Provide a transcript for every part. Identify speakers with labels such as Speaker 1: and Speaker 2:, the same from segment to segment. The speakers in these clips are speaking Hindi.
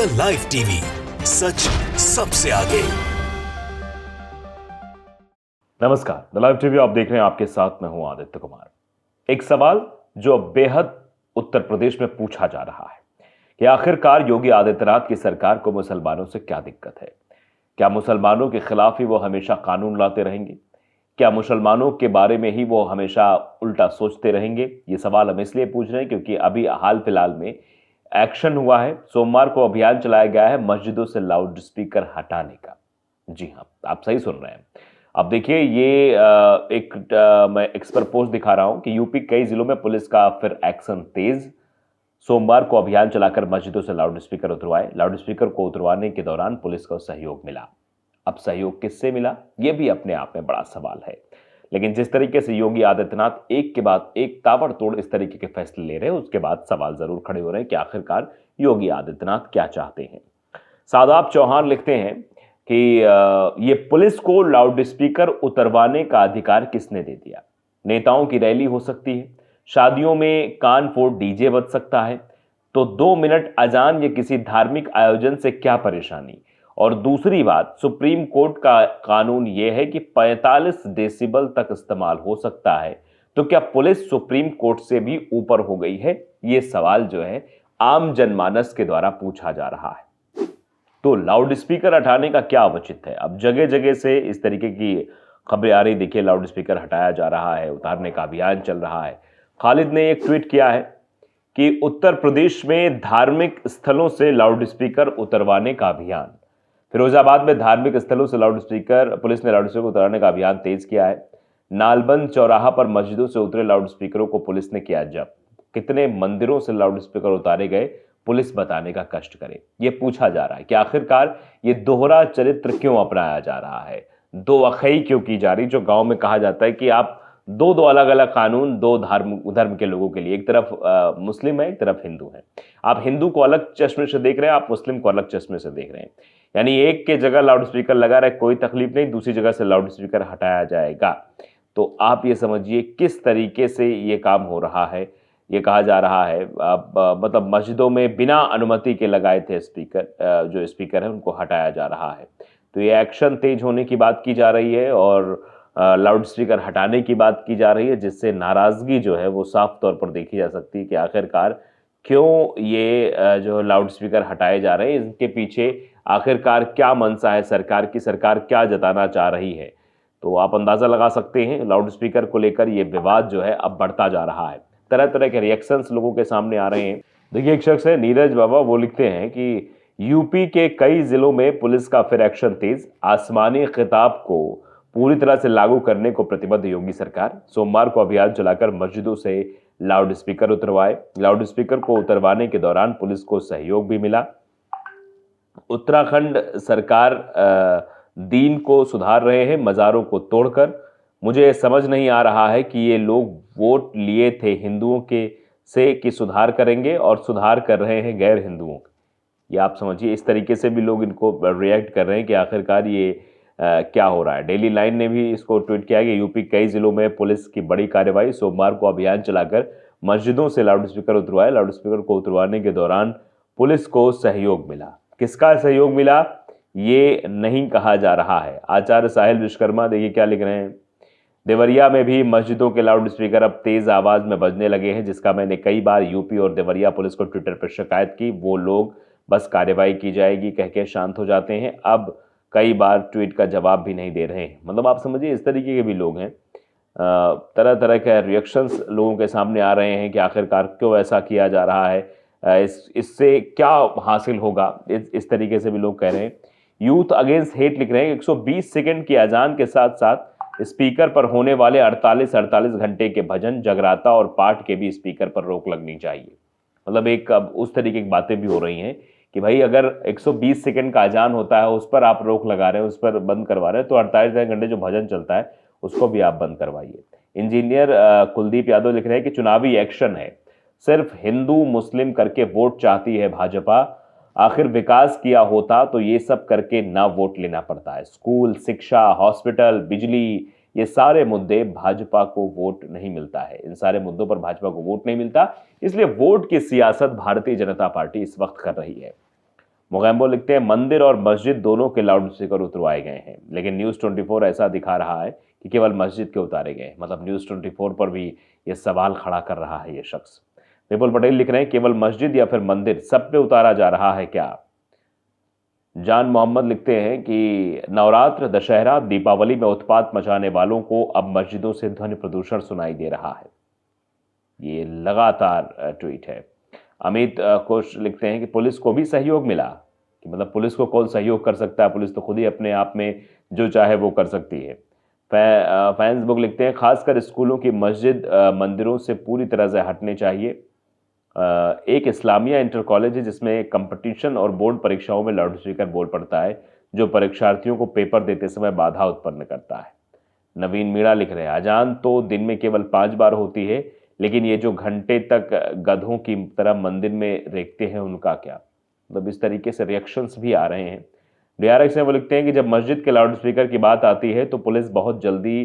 Speaker 1: द लाइव टीवी, सच सबसे आगे।
Speaker 2: नमस्कार, द लाइव टीवी आप देख रहे हैं। आपके साथ मैं हूं आदित्य कुमार। एक सवाल जो बेहद उत्तर प्रदेश में पूछा जा रहा है कि आखिरकार योगी आदित्यनाथ की सरकार को मुसलमानों से क्या दिक्कत है? क्या मुसलमानों के खिलाफ ही वो हमेशा कानून लाते रहेंगे? क्या मुसलमानों के बारे में ही वो हमेशा उल्टा सोचते रहेंगे? ये सवाल हम इसलिए पूछ रहे हैं क्योंकि अभी हाल फिलहाल में एक्शन हुआ है। सोमवार को अभियान चलाया गया है मस्जिदों से लाउड स्पीकर हटाने का। जी हाँ, आप सही सुन रहे हैं। अब देखिए, ये मैं एक्सपर्ट पोस्ट दिखा रहा हूं कि यूपी कई जिलों में पुलिस का फिर एक्शन तेज। सोमवार को अभियान चलाकर मस्जिदों से लाउड स्पीकर उतरवाए। लाउड स्पीकर को उतरवाने के दौरान पुलिस को सहयोग मिला। अब सहयोग किससे मिला, यह भी अपने आप में बड़ा सवाल है। लेकिन जिस तरीके से योगी आदित्यनाथ एक के बाद एक ताबड़तोड़ इस तरीके के फैसले ले रहे हैं, उसके बाद सवाल जरूर खड़े हो रहे हैं कि आखिरकार योगी आदित्यनाथ क्या चाहते हैं। सादाब चौहान लिखते हैं कि ये पुलिस को लाउड स्पीकर उतरवाने का अधिकार किसने दे दिया? नेताओं की रैली हो सकती है, शादियों में कान फोड़ डीजे बज सकता है, तो 2 मिनट अजान या किसी धार्मिक आयोजन से क्या परेशानी? और दूसरी बात, सुप्रीम कोर्ट का कानून यह है कि 45 डेसिबल तक इस्तेमाल हो सकता है, तो क्या पुलिस सुप्रीम कोर्ट से भी ऊपर हो गई है? यह सवाल जो है आम जनमानस के द्वारा पूछा जा रहा है। तो लाउड स्पीकर हटाने का क्या औचित्य है? अब जगह जगह से इस तरीके की खबरें आ रही। देखिए, लाउड स्पीकर हटाया जा रहा है, उतारने का अभियान चल रहा है। खालिद ने एक ट्वीट किया है कि उत्तर प्रदेश में धार्मिक स्थलों से लाउड स्पीकर उतरवाने का अभियान। फिरोजाबाद में धार्मिक स्थलों से लाउड स्पीकर, पुलिस ने लाउड स्पीकर उतारने का अभियान तेज किया है। नालबंद चौराहा पर मस्जिदों से उतरे लाउड स्पीकरों को पुलिस ने किया जब्त। कितने मंदिरों से लाउड स्पीकर उतारे गए, पुलिस बताने का कष्ट करे। यह पूछा जा रहा है कि आखिरकार ये दोहरा चरित्र क्यों अपनाया जा रहा है, दो अखई क्यों की जा रही? जो गांव में कहा जाता है कि आप दो दो अलग अलग कानून दो धर्म के लोगों के लिए, एक तरफ मुस्लिम है, एक तरफ हिंदू है। आप हिंदू को अलग चश्मे से देख रहे हैं, आप मुस्लिम को अलग चश्मे से देख रहे हैं। यानी एक के जगह लाउड स्पीकर लगा रहे, कोई तकलीफ नहीं, दूसरी जगह से लाउड स्पीकर हटाया जाएगा। तो आप ये समझिए किस तरीके से ये काम हो रहा है। ये कहा जा रहा है मतलब मस्जिदों में बिना अनुमति के लगाए थे स्पीकर, जो स्पीकर है उनको हटाया जा रहा है। तो ये एक्शन तेज होने की बात की जा रही है और लाउड स्पीकर हटाने की बात की जा रही है, जिससे नाराजगी जो है वो साफ तौर पर देखी जा सकती है कि आखिरकार क्यों ये जो लाउड स्पीकर हटाए जा रहे हैं, इनके पीछे आखिरकार क्या मंशा है सरकार की, सरकार क्या जताना चाह रही है। तो आप अंदाजा लगा सकते हैं लाउड स्पीकर को लेकर ये विवाद जो है अब बढ़ता जा रहा है। तरह तरह के रिएक्शंस लोगों के सामने आ रहे हैं। देखिए, एक शख्स है नीरज बाबा, वो लिखते हैं कि यूपी के कई जिलों में पुलिस का फिर एक्शन तेज। आसमानी खिताब को पूरी तरह से लागू करने को प्रतिबद्ध योगी सरकार। सोमवार को अभियान चलाकर मस्जिदों से लाउड स्पीकर उतरवाए। लाउड स्पीकर को उतरवाने के दौरान पुलिस को सहयोग भी मिला। उत्तराखंड सरकार दीन को सुधार रहे हैं मजारों को तोड़कर। मुझे समझ नहीं आ रहा है कि ये लोग वोट लिए थे हिंदुओं के से कि सुधार करेंगे और सुधार कर रहे हैं गैर हिंदुओं। ये आप समझिए, इस तरीके से भी लोग इनको रिएक्ट कर रहे हैं कि आखिरकार ये क्या हो रहा है। डेली लाइन ने भी इसको ट्वीट किया कि यूपी कई जिलों में पुलिस की बड़ी कार्रवाई। सोमवार को अभियान चलाकर मस्जिदों से लाउड स्पीकर उतरवाए। लाउड स्पीकर को उतरवाने के दौरान पुलिस को सहयोग मिला। किसका सहयोग मिला ये नहीं कहा जा रहा है। आचार्य साहिल विश्वकर्मा देखिए क्या लिख रहे हैं। देवरिया में भी मस्जिदों के लाउड स्पीकर अब तेज आवाज में बजने लगे हैं, जिसका मैंने कई बार यूपी और देवरिया पुलिस को ट्विटर पर शिकायत की। वो लोग बस कार्रवाई की जाएगी कह के शांत हो जाते हैं। अब कई बार ट्वीट का जवाब भी नहीं दे रहे हैं। मतलब आप समझिए इस तरीके के भी लोग हैं। तरह तरह के रिएक्शंस लोगों के सामने आ रहे हैं कि आखिरकार क्यों ऐसा किया जा रहा है, इससे क्या हासिल होगा, इस तरीके से भी लोग कह रहे हैं। यूथ अगेंस्ट हेट लिख रहे हैं 120 सेकंड की अजान के साथ साथ स्पीकर पर होने वाले 48 घंटे के भजन, जगराता और पाठ के भी स्पीकर पर रोक लगनी चाहिए। मतलब एक अब उस तरीके की बातें भी हो रही हैं कि भाई अगर 120 सेकंड का अजान होता है उस पर आप रोक लगा रहे हैं, उस पर बंद करवा रहे हैं, तो 48 घंटे जो भजन चलता है उसको भी आप बंद करवाइए। इंजीनियर कुलदीप यादव लिख रहे हैं कि चुनावी एक्शन है, सिर्फ हिंदू मुस्लिम करके वोट चाहती है भाजपा। आखिर विकास किया होता तो ये सब करके ना वोट लेना पड़ता है। स्कूल, शिक्षा, हॉस्पिटल, बिजली, ये सारे मुद्दे भाजपा को वोट नहीं मिलता है। इन सारे मुद्दों पर भाजपा को वोट नहीं मिलता, इसलिए वोट की सियासत भारतीय जनता पार्टी इस वक्त कर रही है। मोगैम्बो लिखते हैं मंदिर और मस्जिद दोनों के लाउड स्पीकर उतरवाए गए हैं, लेकिन न्यूज़ 24 ऐसा दिखा रहा है कि केवल मस्जिद के उतारे गए। मतलब न्यूज़ 24 पर भी ये सवाल खड़ा कर रहा है ये शख्स। विपुल पटेल लिख रहे हैं केवल मस्जिद या फिर मंदिर, सब पे उतारा जा रहा है क्या? जान मोहम्मद लिखते हैं कि नवरात्र, दशहरा, दीपावली में उत्पात मचाने वालों को अब मस्जिदों से ध्वनि प्रदूषण सुनाई दे रहा है। ये लगातार ट्वीट है। अमित कोश लिखते हैं कि पुलिस को भी सहयोग मिला, कि मतलब पुलिस को कौन सहयोग कर सकता है, पुलिस तो खुद ही अपने आप में जो चाहे वो कर सकती है। फैंस बुक लिखते हैं खासकर स्कूलों की मस्जिद मंदिरों से पूरी तरह से हटने चाहिए। एक इस्लामिया इंटर कॉलेज है जिसमें कंपटीशन और बोर्ड परीक्षाओं में लाउड स्पीकर बोल पड़ता है, जो परीक्षार्थियों को पेपर देते समय बाधा उत्पन्न करता है। नवीन मीणा लिख रहे हैं अजान तो दिन में केवल 5 बार होती है, लेकिन ये जो घंटे तक गधों की तरह मंदिर में रेखते हैं उनका क्या? मतलब इस तरीके से रिएक्शंस भी आ रहे हैं। डीआरएक्स वो लिखते हैं कि जब मस्जिद के लाउड स्पीकर की बात आती है तो पुलिस बहुत जल्दी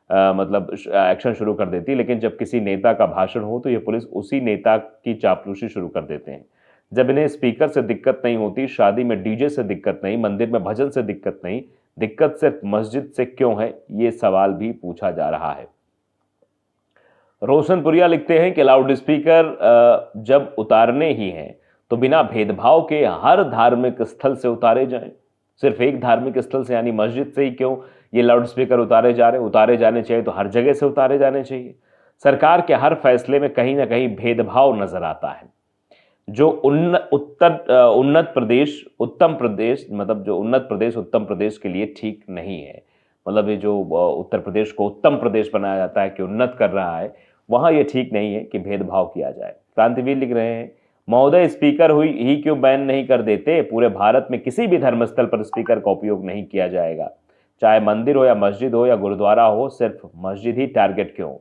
Speaker 2: मतलब एक्शन शुरू कर देती है, लेकिन जब किसी नेता का भाषण हो तो ये पुलिस उसी नेता की चापलूसी शुरू कर देते हैं। जब इन्हें स्पीकर से दिक्कत नहीं होती, शादी में डीजे से दिक्कत नहीं, मंदिर में भजन से दिक्कत नहीं, दिक्कत सिर्फ मस्जिद से क्यों है, ये सवाल भी पूछा जा रहा है। रोशनपुरिया लिखते हैं कि लाउड स्पीकर जब उतारने ही हैं तो बिना भेदभाव के हर धार्मिक स्थल से उतारे जाएं। सिर्फ एक धार्मिक स्थल से यानी मस्जिद से ही क्यों ये लाउड स्पीकर उतारे जा रहे हैं? उतारे जाने चाहिए तो हर जगह से उतारे जाने चाहिए। सरकार के हर फैसले में कहीं ना कहीं भेदभाव नजर आता है। जो उन्नत प्रदेश उत्तम प्रदेश के लिए ठीक नहीं है। मतलब ये जो उत्तर प्रदेश को उत्तम प्रदेश बनाया जाता है कि उन्नत कर रहा है, वहां ये ठीक नहीं है कि भेदभाव किया जाए। क्रांतिवीर लिख रहे हैं महोदय स्पीकर हुई ही क्यों बैन नहीं कर देते? पूरे भारत में किसी भी धर्मस्थल पर स्पीकर का उपयोग नहीं किया जाएगा, चाहे मंदिर हो या मस्जिद हो या गुरुद्वारा हो, सिर्फ मस्जिद ही टारगेट क्यों?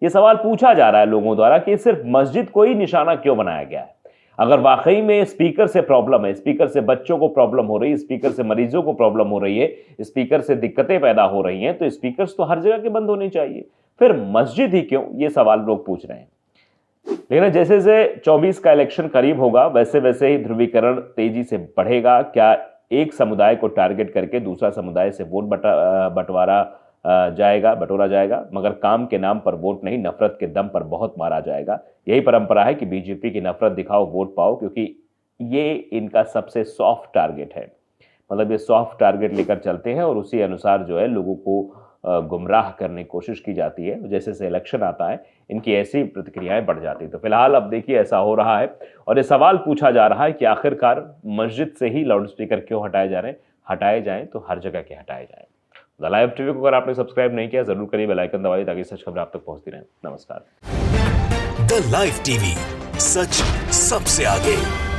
Speaker 2: ये सवाल पूछा जा रहा है लोगों द्वारा कि सिर्फ मस्जिद को ही निशाना क्यों बनाया गया है। अगर वाकई में स्पीकर से प्रॉब्लम है, स्पीकर से बच्चों को प्रॉब्लम हो रही है, स्पीकर से मरीजों को प्रॉब्लम हो रही है, स्पीकर से दिक्कतें पैदा हो रही हैं, तो स्पीकर्स तो हर जगह के बंद होने चाहिए, फिर मस्जिद ही क्यों? ये सवाल लोग पूछ रहे हैं। लेकिन जैसे जैसे 24 का इलेक्शन करीब होगा वैसे वैसे ही ध्रुवीकरण तेजी से बढ़ेगा। क्या एक समुदाय को टारगेट करके दूसरा समुदाय से वोट बंटोरा जाएगा, मगर काम के नाम पर वोट नहीं, नफरत के दम पर बहुत मारा जाएगा। यही परंपरा है कि बीजेपी की नफरत दिखाओ वोट पाओ, क्योंकि ये इनका सबसे सॉफ्ट टारगेट है। मतलब ये सॉफ्ट टारगेट लेकर चलते हैं और उसी अनुसार जो है लोगों को गुमराह करने की कोशिश की जाती है। जैसे जैसे इलेक्शन आता है इनकी ऐसी प्रतिक्रियाएं बढ़ जाती है। तो फिलहाल अब देखिए ऐसा हो रहा है और ये सवाल पूछा जा रहा है कि आखिरकार मस्जिद से ही लाउड स्पीकर क्यों हटाए जा रहे हैं? हटाए जाएं तो हर जगह के हटाए जाएं। द लाइव टीवी को अगर आपने सब्सक्राइब नहीं किया जरूर करिए, बेल आइकन दबाइए ताकि सच खबर आप तक पहुंचती रहे। नमस्कार।
Speaker 1: द लाइव टीवी, सच सबसे आगे।